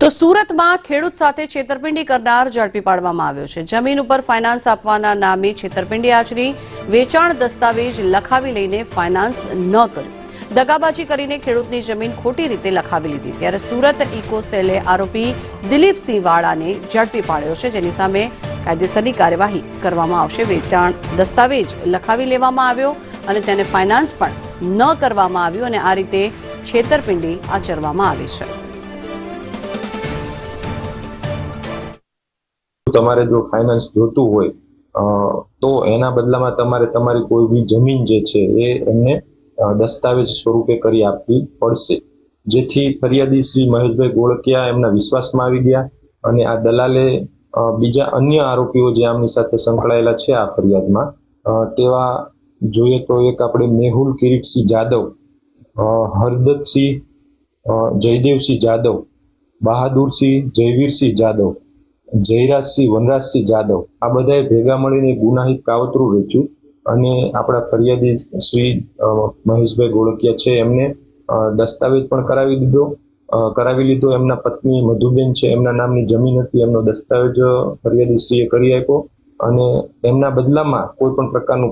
તો સુરતમાં ખેડૂત સાથે છેતરપિંડી કરનાર ઝડપી પાડવામાં આવ્યો છે। જમીન ઉપર ફાઇનાન્સ આપવાના નામે છેતરપિંડી આચરી વેચાણ દસ્તાવેજ લખાવી લઈને ફાઇનાન્સ ન કર્યું, દગાબાજી કરીને ખેડૂતની જમીન ખોટી રીતે લખાવી લીધી। ત્યારે સુરત ઇકો સેલે આરોપી દિલીપસિંહ વાળાને ઝડપી પાડ્યો છે, જેની સામે કાયદેસરની કાર્યવાહી કરવામાં આવશે। વેચાણ દસ્તાવેજ લખાવી લેવામાં આવ્યો અને તેને ફાઇનાન્સ પણ ન કરવામાં આવ્યું અને આ રીતે છેતરપિંડી આચરવામાં આવી છે। તમારે જો ફાઇનાન્સ જોતું હોય તો એના બદલામાં તમારે તમારી કોઈ બી જમીન જે છે એ એમને દસ્તાવેજ સ્વરૂપે કરી આપવી પડશે, જેથી ફરિયાદી શ્રી મહેશભાઈ ગોળકિયા એમના વિશ્વાસમાં આવી ગયા અને આ દલાલે બીજા અન્ય આરોપીઓ જે આમની સાથે સંકળાયેલા છે આ ફરિયાદમાં તેવા જોઈએ તો એક આપણે મેહુલ કિરીટસિંહ જાદવ, હરદતસિંહ જયદેવસિંહ જાદવ, બહાદુરસિંહ જયવીરસિંહ જાદવ, જયરાજસિંહ વનરાજસિંહ જાદવ આ બધાએ ભેગા મળીને ગુનાહિત કાવતરું રચ્યું અને આપણા ફરિયાદી શ્રી મહેશભાઈ ગોળકિયા છે એમને દસ્તાવેજ પણ કરાવી લીધો। એમના પત્ની મધુબેન છે એમના નામની જમીન હતી, એમનો દસ્તાવેજ ફરિયાદી શ્રીએ કરી આપ્યો અને એમના બદલામાં કોઈ પણ પ્રકારનું